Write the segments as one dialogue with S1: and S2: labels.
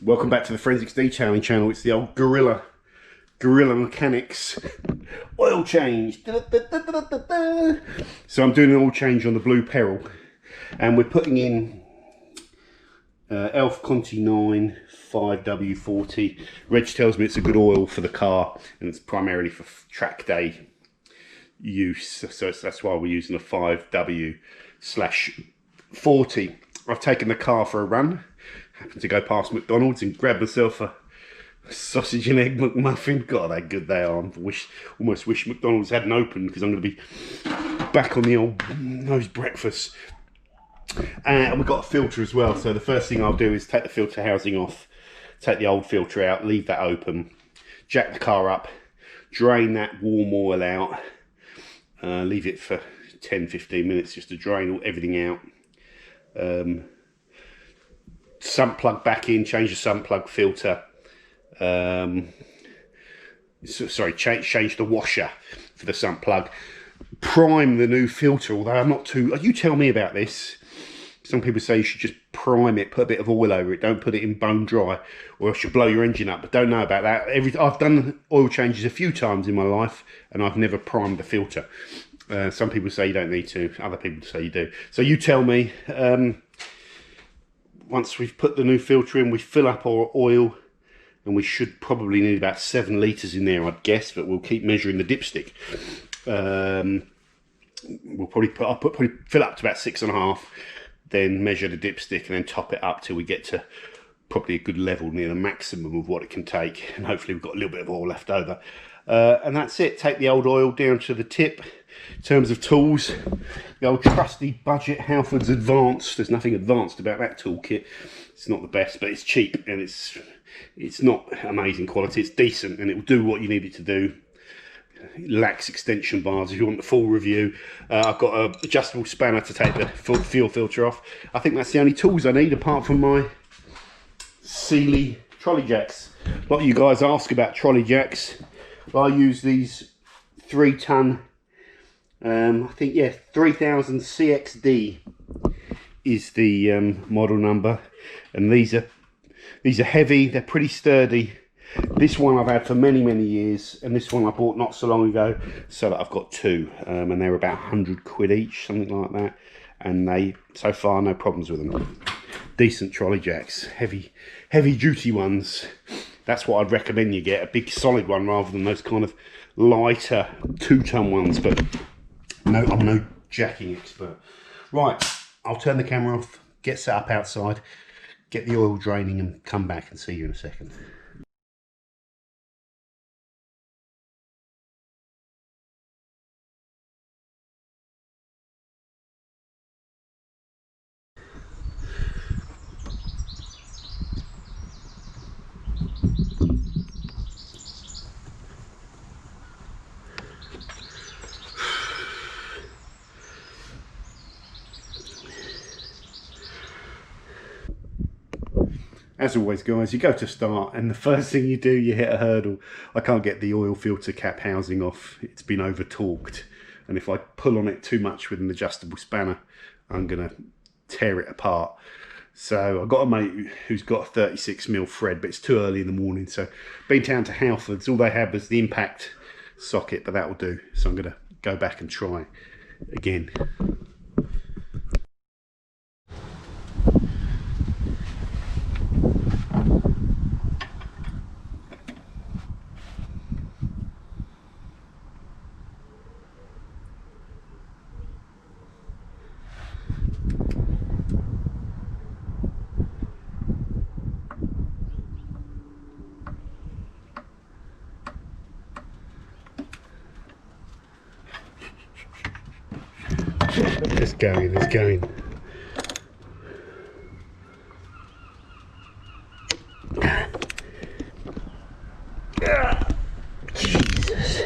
S1: Welcome back to the Forensics Detailing channel. It's the old Gorilla Mechanics oil change. So I'm doing an oil change on the Blue Peril, and we're putting in Elf Conti 9 5W40. Reg tells me it's a good oil for the car, and it's primarily for track day use. So that's why we're using a 5W/40. I've taken the car for a run. Happened to go past McDonald's and grab myself a sausage and egg McMuffin. God, how good they are. I almost wish McDonald's hadn't opened, because I'm going to be back on the old nose breakfast. And we've got a filter as well. So the first thing I'll do is take the filter housing off, take the old filter out, leave that open, jack the car up, drain that warm oil out, leave it for 10-15 minutes just to drain everything out. Sump plug back in, change the sump plug filter. Change the washer for the sump plug. Prime the new filter, although I'm not too... You tell me about this. Some people say you should just prime it, put a bit of oil over it, don't put it in bone dry, or else you'll blow your engine up. But don't know about that. I've done oil changes a few times in my life, and I've never primed the filter. Some people say you don't need to, other people say you do. So you tell me. Once we've put the new filter in, we fill up our oil, and we should probably need about 7 litres in there, I'd guess, but we'll keep measuring the dipstick. We'll probably fill up to about 6.5, then measure the dipstick, and then top it up till we get to probably a good level near the maximum of what it can take, and hopefully we've got a little bit of oil left over. And that's it. Take the old oil down to the tip. In terms of tools, the old trusty budget Halfords Advanced. There's nothing advanced about that toolkit. It's not the best, but it's cheap, and it's not amazing quality. It's decent, and it will do what you need it to do. It lacks extension bars. If you want the full review, I've got an adjustable spanner to take the fuel filter off. I think that's the only tools I need, apart from my Sealy trolley jacks. A lot of you guys ask about trolley jacks. I use these 3-ton, I think, yeah, 3000 CXD is the model number, and these are heavy. They're pretty sturdy. This one I've had for many years, and this one I bought not so long ago, so that I've got 2, and they're about 100 quid each, something like that. And they, so far, no problems with them. Decent trolley jacks, heavy duty ones. That's what I'd recommend you get, a big solid one rather than those kind of lighter 2-ton ones. But no, I'm no jacking expert. Right, I'll turn the camera off, get set up outside, get the oil draining, and come back and see you in a second. As always, guys, you go to start, and the first thing you do, you hit a hurdle. I can't get the oil filter cap housing off. It's been over torqued, and if I pull on it too much with an adjustable spanner, I'm gonna tear it apart. So I've got a mate who's got a 36mm thread, but it's too early in the morning, so been down to Halfords. All they have is the impact socket, but that will do. So I'm gonna go back and try again. It's going. Jesus.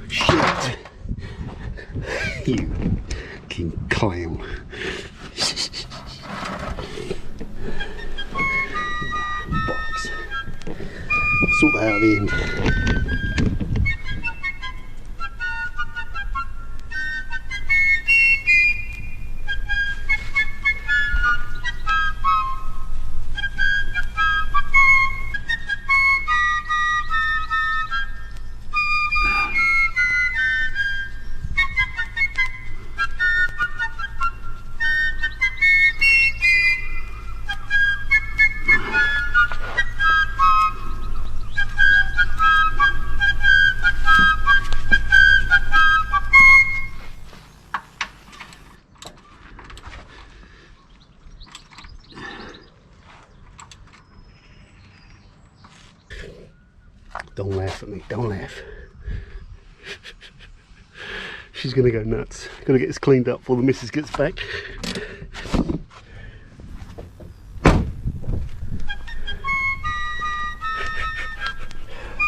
S1: Shit! You fucking clown. Box. Sort that out at the end. Don't laugh at me, don't laugh. She's gonna go nuts. Gotta get this cleaned up before the missus gets back.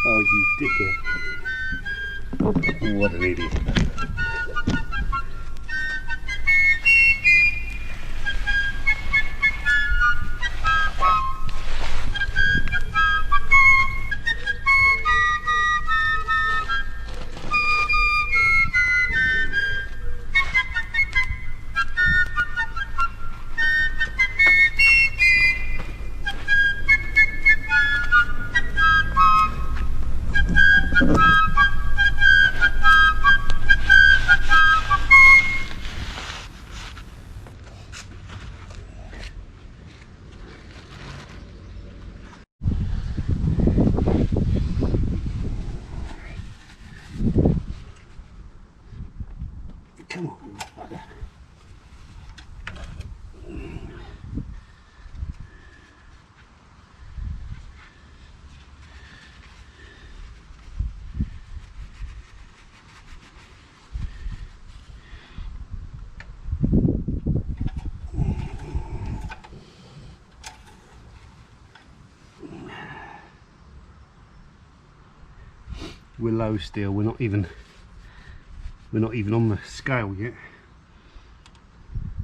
S1: Oh, you dickhead. What an idiot. Come on, bugger. We're low still, we're not even on the scale yet.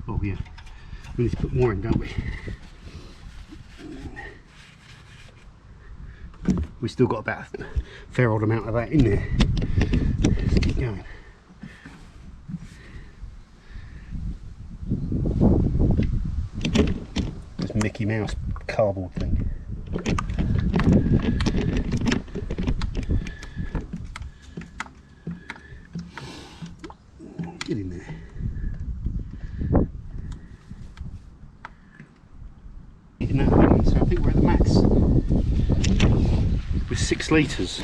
S1: Oh yeah, we need to put more in, don't we? We've still got about a fair old amount of that in there. Let's keep going. This Mickey Mouse cardboard thing. Get in there. So I think we're at the max with 6 litres.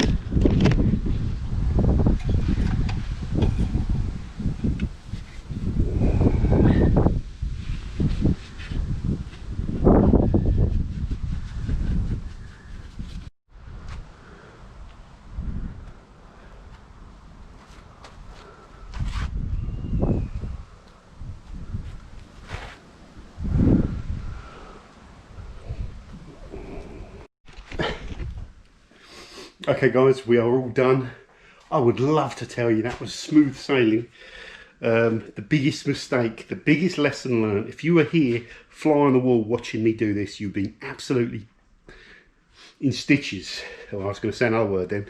S1: Okay guys, we are all done. I would love to tell you that was smooth sailing. The biggest mistake, the biggest lesson learned, if you were here fly on the wall watching me do this, you've been absolutely in stitches. Oh, I was going to say another word then.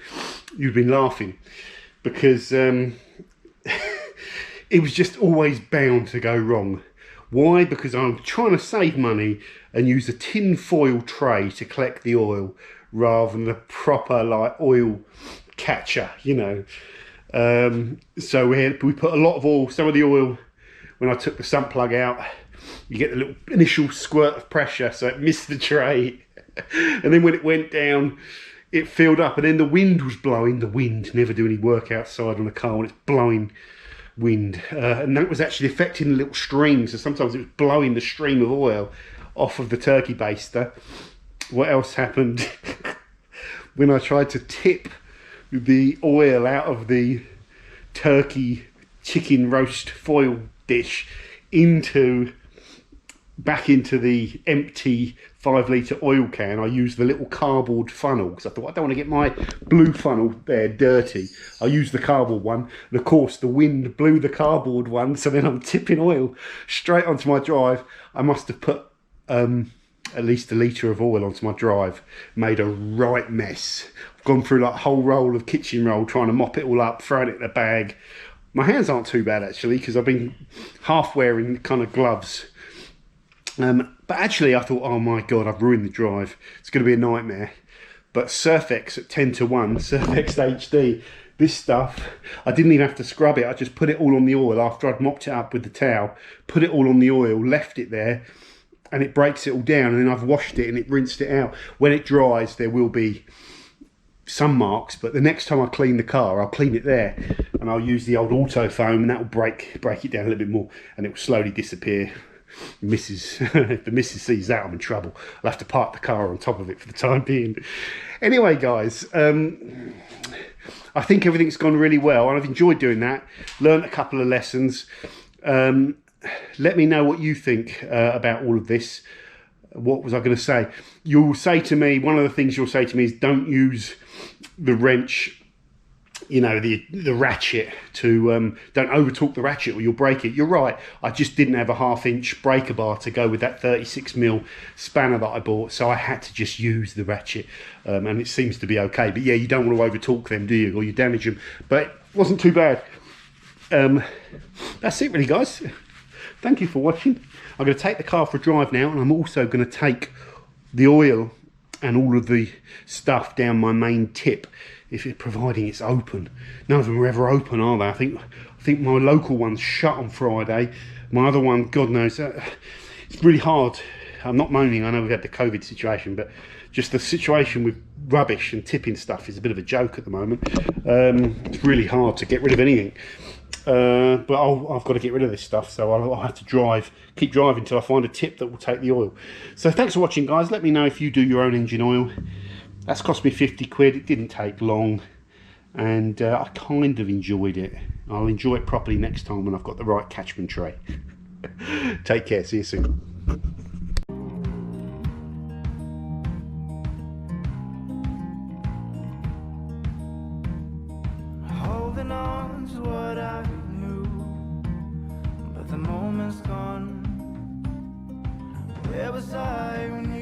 S1: You've been laughing because it was just always bound to go wrong. Why? Because I'm trying to save money and use a tin foil tray to collect the oil rather than the proper like oil catcher, you know. So we put a lot of oil, some of the oil, when I took the sump plug out, you get the little initial squirt of pressure, so it missed the tray. And then when it went down, it filled up, and then the wind was blowing. The wind, never do any work outside on a car when it's blowing wind. And that was actually affecting the little stream, so sometimes it was blowing the stream of oil off of the turkey baster. What else happened? When I tried to tip the oil out of the turkey chicken roast foil dish back into the empty 5 litre oil can, I used the little cardboard funnel, because I thought I don't want to get my blue funnel there dirty. I used the cardboard one, and of course the wind blew the cardboard one, so then I'm tipping oil straight onto my drive. I must have put at least a litre of oil onto my drive, made a right mess. I've gone through like a whole roll of kitchen roll trying to mop it all up, throwing it in a bag. My hands aren't too bad actually, because I've been half wearing kind of gloves. But actually I thought, oh my God, I've ruined the drive. It's going to be a nightmare. But Surfex at 10 to 1, Surfex HD, this stuff, I didn't even have to scrub it. I just put it all on the oil after I'd mopped it up with the towel, put it all on the oil, left it there, and it breaks it all down, and then I've washed it and it rinsed it out. When it dries, there will be some marks, but the next time I clean the car, I'll clean it there, and I'll use the old auto foam, and that will break it down a little bit more, and it will slowly disappear. If the missus sees that, I'm in trouble. I'll have to park the car on top of it for the time being. Anyway, guys, I think everything's gone really well, and I've enjoyed doing that. Learned a couple of lessons. Let me know what you think about all of this. What was I going to say? You'll say to me, one of the things you'll say to me is don't use the wrench, you know, the ratchet to, don't over torque the ratchet or you'll break it. You're right. I just didn't have a 1/2 inch breaker bar to go with that 36mm spanner that I bought. So I had to just use the ratchet, and it seems to be okay. But yeah, you don't want to over torque them, do you? Or you damage them. But it wasn't too bad. That's it really, guys. Thank you for watching. I'm going to take the car for a drive now, and I'm also going to take the oil and all of the stuff down my main tip, providing it's open. None of them are ever open, are they? I think my local one's shut on Friday. My other one, God knows, it's really hard. I'm not moaning, I know we've had the COVID situation, but just the situation with rubbish and tipping stuff is a bit of a joke at the moment. It's really hard to get rid of anything. But I've got to get rid of this stuff, so I'll have to keep driving until I find a tip that will take the oil. So thanks for watching, guys. Let me know if you do your own engine oil. That's cost me 50 quid. It didn't take long, and I kind of enjoyed it. I'll enjoy it properly next time when I've got the right catchment tray. Take care. See you soon.
S2: Holding on to what I knew, but the moment's gone. Where was I when